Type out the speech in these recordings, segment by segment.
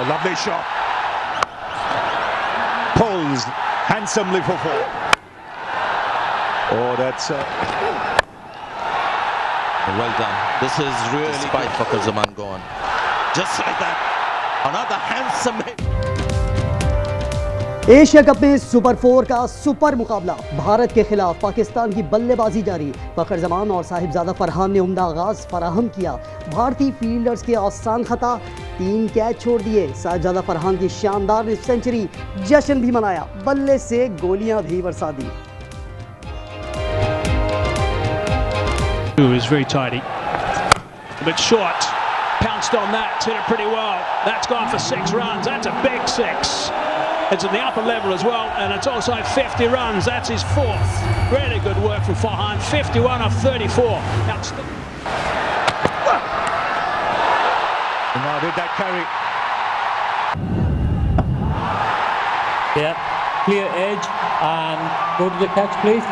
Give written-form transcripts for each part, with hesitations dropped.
lovely shot. Pulls handsomely for four. Oh, that's well done. This is really despite Fakhar Zaman gone. Just like that. Another handsome hit. Asia cup में super 4 का super मुकाबला भारत के खिलाफ पाकिस्तान की बल्लेबाजी जारी। फखर जमान और साहिबजादा फरहान ने उम्दा आगाज फराहम किया। भारतीय फील्डर्स के आसान खता, 3 कैच छोड़ दिए। साहिबजादा फरहान की शानदार सेंचुरी, जश्न भी मनाया, बल्ले से गोलियां भी बरसा दी। Is very tidy, but short, pounced on that, hit it pretty well. That's gone for 6 runs. That's a big 6. It's at the upper level as well, and it's also 50 runs. That's his 4th. Really good work from Farhan. 51 of 34. now did that carry? Yeah, clear edge and go to the catch, please.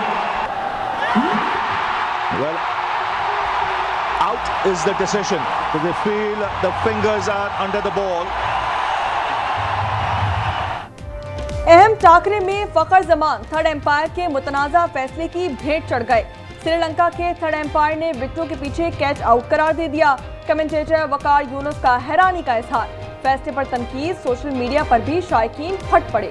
Well, out is the decision. They feel the fingers are under the ball. अहम टाकरे में फखर Zaman third umpire के मुतनाज़ा फैसले की भेंट चढ़ गए। श्रीलंका के third umpire ने विकेटों के पीछे कैच आउट करार दे दिया। कमेंटेटर वकार यूनुस का हैरानी का इजहार। फैसले पर तनकीद, सोशल मीडिया पर भी शायकीन फट पड़े।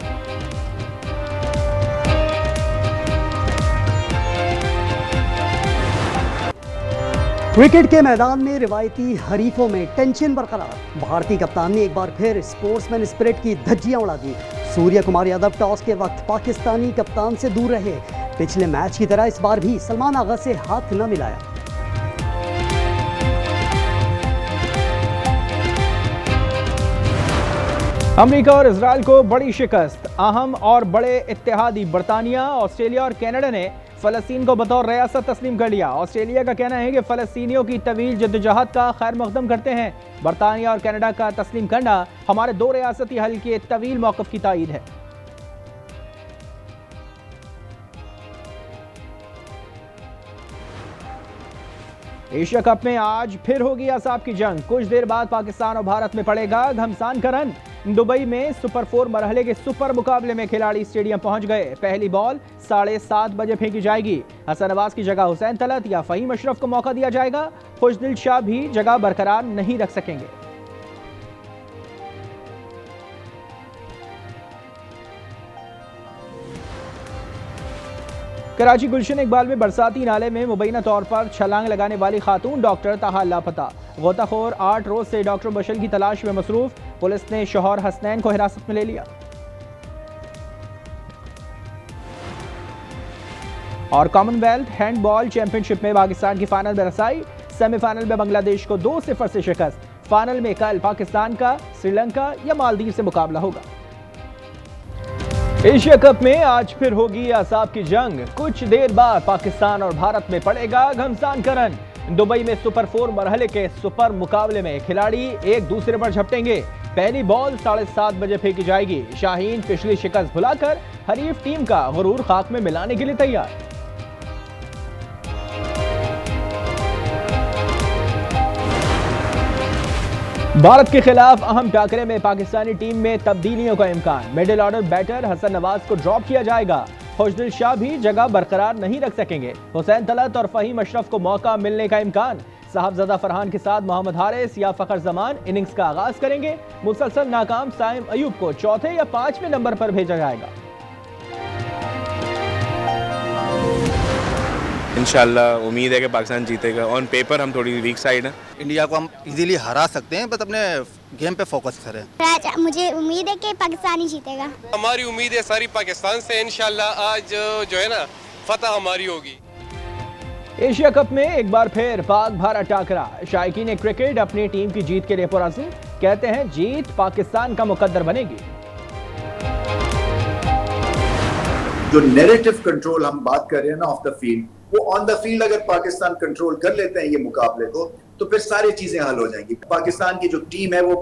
क्रिकेट के मैदान में रिवायती हरीफों में टेंशन बरकरार। भारतीय कप्तान ने एक बार फिर स्पोर्ट्समैन स्पिरिट की धज्जियां उड़ा दी। सूर्य कुमार यादव टॉस के वक्त पाकिस्तानी कप्तान से दूर रहे। पिछले मैच की तरह इस बार भी सलमान आगा से हाथ न मिलाया। अमेरिका और इजराइल को बड़ी शिकस्त। अहम और बड़े इत्तेहादी बरतानिया, ऑस्ट्रेलिया और कनाडा ने फ़लस्तीन को बतौर रियासत तस्लीम कर लिया। ऑस्ट्रेलिया का कहना है कि फ़लस्तीनियों की तवील जद्दोजहद का खैर मकदम करते हैं। बरतानिया और कनाडा का तस्लीम करना हमारे 2 रियासती हल के तवील मौक़िफ़ की तायीद है। एशिया कप में आज फिर होगी असाब की जंग। कुछ देर बाद पाकिस्तान और भारत में पड़ेगा घमसान का रन। दुबई में सुपर 4 मरहले के सुपर मुकाबले में खिलाड़ी स्टेडियम पहुंच गए। पहली बॉल 7:30 बजे फेंकी जाएगी। हसन नवाज की जगह हुसैन तलत या फ़हीम अशरफ को मौका दिया जाएगा। खुशदिल शाह भी जगह बरकरार नहीं रख सकेंगे। कराची गुलशन इकबाल में बरसाती नाले में मुबैना तौर पर छलांग लगाने वाली खातून डॉक्टर ताहा लापता। गोताखोर 8 रोज से डॉक्टर बशल की तलाश में मसरूफ। पुलिस ने शौहर हसनैन को हिरासत में ले लिया। और कॉमनवेल्थ हैंडबॉल चैंपियनशिप में पाकिस्तान की फाइनल में रसाई। सेमीफाइनल में बांग्लादेश को 2-0 से शिकस्त। फाइनल में कल पाकिस्तान का श्रीलंका या मालदीव से मुकाबला होगा। एशिया कप में आज फिर होगी असाब की जंग। कुछ देर बाद पाकिस्तान और भारत में पड़ेगा घमसान का रन। दुबई में सुपर 4 मरहले के सुपर मुकाबले में खिलाड़ी एक दूसरे पर झपटेंगे। पहली बॉल 7:30 बजे फेंकी जाएगी। शाहीन पिछली शिकस्त भुलाकर हरीफ टीम का गुरूर खाक में मिलाने के लिए तैयार। भारत के खिलाफ अहम टाकरे में पाकिस्तानी टीम में तब्दीलियों का इम्कान। Middle order batter Hasan Nawaz को ड्रॉप किया जाएगा। खुशदिल शाह भी जगह बरकरार नहीं रख सकेंगे। हुसैन तलत और फ़हीम अशरफ को मौका मिलने का इम्कान। साहबजादा फरहान के साथ मोहम्मद हारिस या फ़खर जमान इनिंग्स का आगाज करेंगे। मुसलसल नाकाम साइम अयूब को 4थे या 5वें नंबर पर भेजा जाएगा। इंशाल्लाह उम्मीद है कि पाकिस्तान जीतेगा। ऑन पेपर हम थोड़ी वीक साइड हैं। इंडिया को हम इजीली हरा सकते हैं, बस अपने गेम पे फोकस करें। मुझे उम्मीद है कि पाकिस्तान ही जीतेगा। हमारी उम्मीद है सारी पाकिस्तान से। इंशाल्लाह आज जो है ना फतह हमारी होगी। एशिया कप में एक बार फिर पाक भारत टाकरा। शायकीन क्रिकेट अपनी टीम की जीत के लिए पुरअज़्म। कहते हैं जीत पाकिस्तान का मुकद्दर बनेगी। जो नैरेटिव कंट्रोल हम बात कर रहे हैं ना ऑफ द फील्ड, वो ऑन द फील्ड अगर पाकिस्तान कंट्रोल कर लेते हैं ये मुकाबले को, तो फिर सारी चीजें हल हो जाएंगी। पाकिस्तान की जो टीम है वो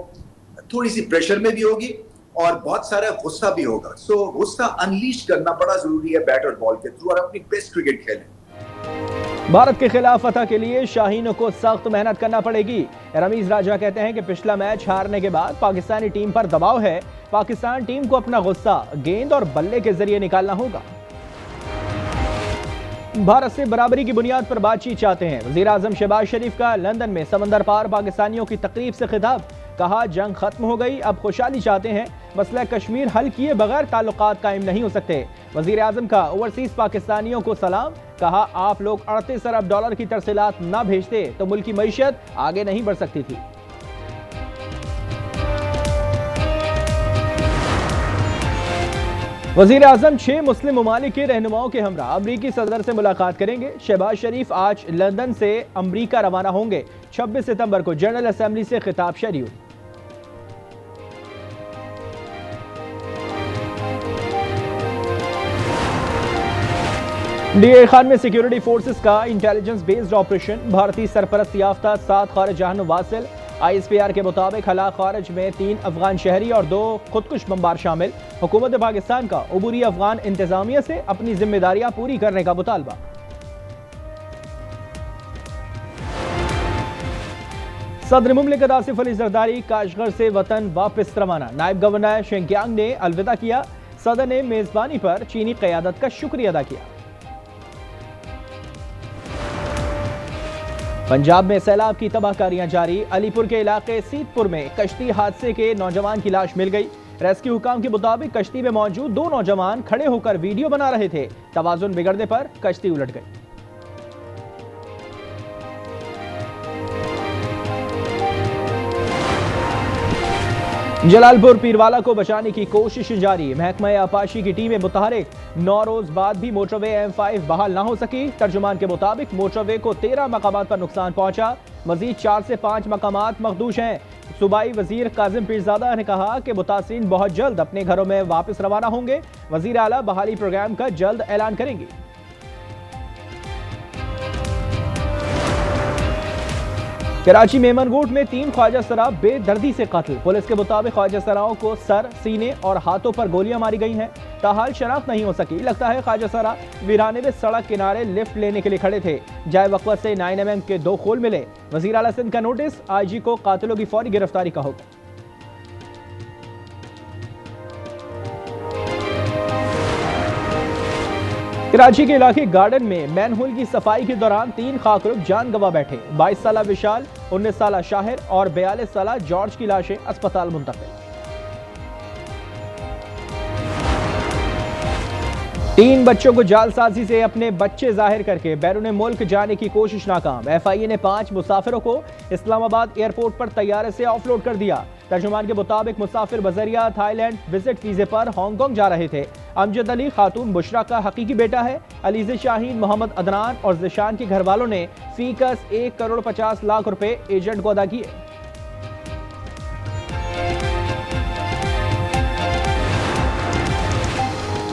थोड़ी सी प्रेशर में भी होगी और बहुत सारा गुस्सा भी होगा। सो गुस्सा अनलीश करना बड़ा जरूरी है बैट और बॉल के थ्रू, और अपनी बेस्ट क्रिकेट खेलें। भारत के खिलाफ फतह के लिए शाहीनों को सख्त मेहनत करना पड़ेगी। रमीज राजा कहते हैं कि पिछला मैच हारने के बाद पाकिस्तानी टीम पर दबाव है। पाकिस्तान टीम को अपना गुस्सा गेंद और बल्ले के जरिए निकालना होगा। भारत से बराबरी की बुनियाद पर बातचीत चाहते हैं। वजीर आजम शहबाज शरीफ का लंदन में समंदर पार पाकिस्तानियों की तकरीब से खिताब। कहा जंग खत्म हो गई, अब खुशहाली चाहते हैं। मसला कश्मीर हल किए बगैर ताल्लुकात कायम नहीं हो सकते। वजीर आजम का ओवरसीज पाकिस्तानियों को सलाम। कहा आप लोग 38 अरब डॉलर की तरसीलात न भेजते तो मुल्क की मईशत आगे नहीं बढ़ सकती थी। वजीर आजम 6 मुस्लिम ममालिक के रहनुमाओं के हमरा अमरीकी सदर से मुलाकात करेंगे। शहबाज शरीफ आज लंदन से अमरीका रवाना होंगे। 26 सितंबर को जनरल असेंबली से खिताब शेड्यूल। डीए खान में सिक्योरिटी फोर्सेस का इंटेलिजेंस बेस्ड ऑपरेशन। भारतीय सरपरस्त याफ्ता 7 खारिजान वासिल। ISPR के मुताबिक हलाक खारिज में 3 अफगान शहरी और 2 खुदकुश बमबार शामिल। हुकूमत पाकिस्तान का उबूरी अफगान इंतजामिया से अपनी जिम्मेदारियां पूरी करने का मुतालबा। सदर मुमलिकत आसिफ अली जरदारी काशगर से वतन वापस रवाना। नायब गवर्नर शेंगियांग ने अलविदा किया। सदर ने मेजबानी पर चीनी क़यादत का शुक्रिया अदा किया। पंजाब में सैलाब की तबाहकारियां जारी। अलीपुर के इलाके सीतपुर में कश्ती हादसे के नौजवान की लाश मिल गई। रेस्क्यू हुकाम के मुताबिक कश्ती में मौजूद 2 नौजवान खड़े होकर वीडियो बना रहे थे। तवाजुन बिगड़ने पर कश्ती उलट गई। जलालपुर पीरवाला को बचाने की कोशिश जारी। महकमा आपाशी की टीमें मुतहरिक। 9 रोज बाद भी मोटरवे M5 बहाल ना हो सकी। तर्जुमान के मुताबिक मोटरवे को 13 मकामात पर नुकसान पहुंचा। मजीद 4 से 5 मकामात मखदूश हैं। सूबाई वजीर काजिम पीरजादा ने कहा कि मुतासिरीन बहुत जल्द अपने घरों में वापस रवाना होंगे। वजीर आला बहाली प्रोग्राम का जल्द ऐलान करेंगे। कराची मेमनगोट में 3 ख्वाजा सरा बेदर्दी से कत्ल। पुलिस के मुताबिक ख्वाजा सराओं को सर, सीने और हाथों पर गोलियां मारी गई हैं। ताहाल शनाख्त नहीं हो सकी। लगता है ख्वाजा सरा वीराने में सड़क किनारे लिफ्ट लेने के लिए खड़े थे। जाए वक़्त से 9mm के 2 खोल मिले। वज़ीर आला सिंध का नोटिस। IG को कातिलों की फौरी गिरफ्तारी का हुक्म। कराची के इलाके गार्डन में मैनहोल की सफाई के दौरान 3 खाकरुख जान गंवा बैठे। 22 साला विशाल, 19 साला शाहिर और 42 साला जॉर्ज की लाशें अस्पताल मुंतकिल। 3 बच्चों को जालसाजी से अपने बच्चे जाहिर करके बैरून मुल्क जाने की कोशिश नाकाम। FIA ने 5 मुसाफिरों को इस्लामाबाद एयरपोर्ट पर तैयारे से ऑफलोड कर दिया। तर्जुमान के मुताबिक मुसाफिर बजरिया थाईलैंड विजिट वीजे पर हांगकांग जा रहे थे। अमजद अली खातून बुशरा का हकीकी बेटा है। अलीज़े शाहीन, मोहम्मद अदनान और जिशान के घर वालों ने फीकस 1 करोड़ 50 लाख रुपए एजेंट को अदा किए।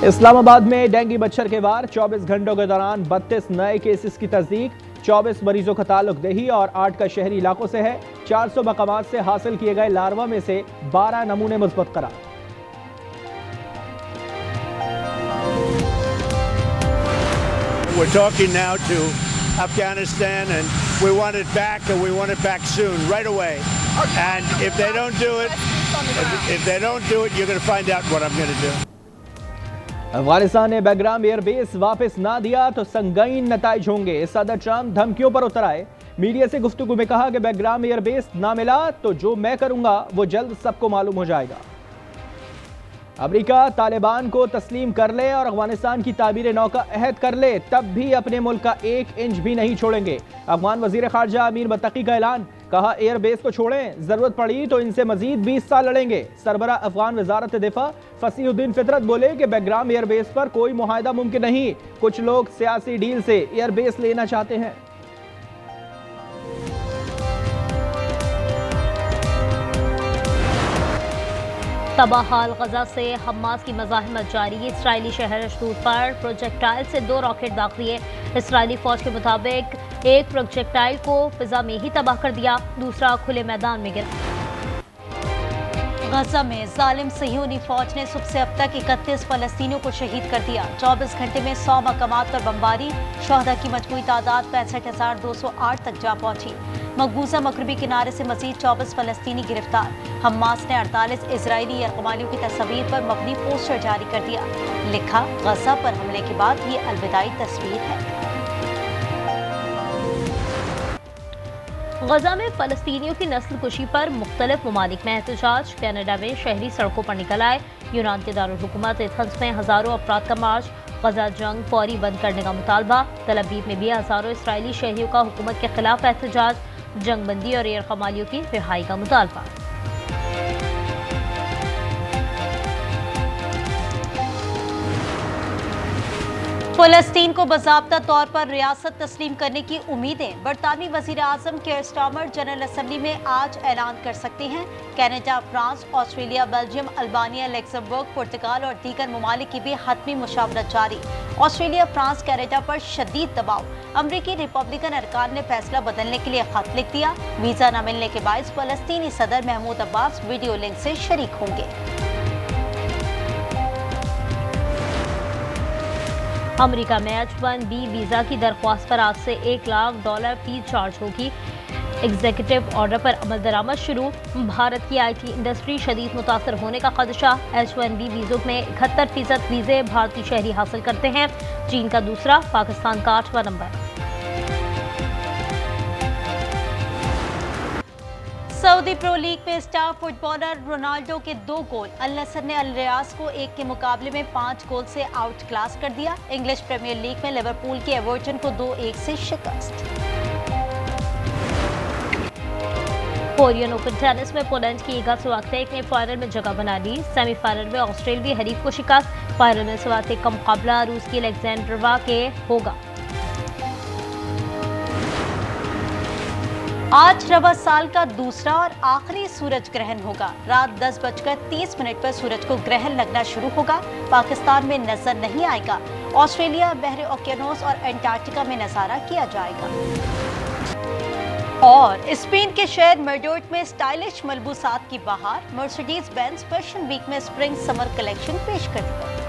इस्लामाबाद में डेंगू मच्छर के वार। 24 घंटों के दौरान 32 नए केसेस की तस्दीक। 24 मरीजों का ताल्लुक देही और 8 का शहरी इलाकों से है। 400 मकामात से हासिल किए गए लार्वा में से 12 नमूने मुस्बत करार। We're talking now to Afghanistan, and we want it back, and we want it back soon, right away. And if they don't do it, you're going to find out what I'm going to do. Afghanistan ने बैग्राम airbase वापस ना दिया तो संगीन नताइज होंगे। सदर Trump धमकियों पर उतर आए। मीडिया से गुफ्तगू में कहा कि बैग्राम एयरबेस ना मिला तो जो मैं करूंगा वो जल्द सबको मालूम हो जाएगा। अमेरिका तालिबान को तस्लीम कर ले और अफगानिस्तान की ताबीर नौ का अहद कर ले, तब भी अपने मुल्क का 1 इंच भी नहीं छोड़ेंगे। अफगान वजीर खारजा अमीर मुत्तकी का ऐलान। कहा एयरबेस को छोड़ें, जरूरत पड़ी तो इनसे मजीद 20 साल लड़ेंगे। सरबरा अफगान वजारत दिफा फसीहुद्दीन फितरत बोले कि बैग्राम एयरबेस पर कोई मुआहदा मुमकिन नहीं। कुछ लोग सियासी डील से एयरबेस लेना चाहते हैं। तबाहाल गजा से हमास की मज़ाहमत जारी। इसराइली शहर अशदूद पर प्रोजेक्टाइल से 2 रॉकेट दाखिले। इसराइली फौज के मुताबिक एक प्रोजेक्टाइल को फिजा में ही तबाह कर दिया, दूसरा खुले मैदान में गिरा। गजा में जालिम सह्यूनी फौज ने सुबह से अब तक 31 फलस्तीनियों को शहीद कर दिया। 24 घंटे में 100 मकामात पर बमबारी, शहदा की मजमूई तादाद 65,208 तक जा पहुंची। मकबूजा मगरबी किनारे से मजीद 24 फलस्तीनी गिरफ्तार। हमास ने 48 इजरायली यरगमालियों की तस्वीर पर मबनी पोस्टर जारी कर दिया। लिखा, गजा पर हमले के बाद ये अलविदाई तस्वीर है। गजा में फलस्तीनियों की नस्ल कुशी पर मुख्तलिफ ममालिक में एहतजाज। कनाडा में शहरी सड़कों पर निकल आए। यूनान के दारुल हुकूमत एथेंस में हजारों अफराद का मार्च। गजा जंग फौरी बंद करने का मुतालबा। तल अवीव में भी हजारों इसराइली शहरियों का हुकूमत के खिलाफ एहतजाज। जंग बंदी और यरगमालियों की रिहाई का मुतालबा। फलस्तीन को बाज़ाब्ता तौर पर रियासत तस्लीम करने की उम्मीदें। बरतानवी वज़ीर आज़म केयर स्टार्मर जनरल असम्बली में आज ऐलान कर सकते हैं। Canada, France, Australia, Belgium, Albania, Luxembourg, पुर्तगाल और दीगर ममालिक की भी हतमी मुशावरत जारी। ऑस्ट्रेलिया, फ्रांस, कनाडा पर शदीद दबाव। अमरीकी रिपब्लिकन अरकान ने फैसला बदलने के लिए खत लिख दिया। वीज़ा न मिलने के बायस फलस्तीनी सदर महमूद अब्बास वीडियो लिंक से शरीक होंगे। अमेरिका में H-1B वीज़ा की दरख्वास्त पर आज से $1 लाख फीस चार्ज होगी। एग्जीक्यूटिव ऑर्डर पर अमल दरामद शुरू। भारत की IT इंडस्ट्री शदीद मुतासर होने का खदशा। H-1B वीज़ों में 71% वीज़े भारतीय शहरी हासिल करते हैं। चीन का दूसरा, पाकिस्तान का 8वां नंबर। सऊदी प्रो लीग में स्टार फुटबॉलर रोनाल्डो के 2 गोल। अल नसर ने अल रियाज को 1 के मुकाबले में 5 गोल से आउट क्लास कर दिया। इंग्लिश प्रीमियर लीग में लिवरपूल के एवर्टन को 2-1 से शिकस्त। कोरियन ओपन टेनिस में पोलैंड की इगा स्विआतेक ने फाइनल में जगह बना ली। सेमीफाइनल में ऑस्ट्रेलियाई हरीफ को शिकस्त। फाइनल में स्विआतेक का मुकाबला रूस की अलेक्जेंड्रोवा के होगा। आज रवा साल का दूसरा और आखिरी सूरज ग्रहण होगा। रात 10:30 पर सूरज को ग्रहण लगना शुरू होगा। पाकिस्तान में नजर नहीं आएगा। ऑस्ट्रेलिया, बहरे ओकियानोस और एंटार्क्टिका में नजारा किया जाएगा। और स्पेन के शहर मैड्रिड में स्टाइलिश मलबूसात की बहार। मर्सिडीज बेंज फैशन वीक में स्प्रिंग समर कलेक्शन पेश कर दी।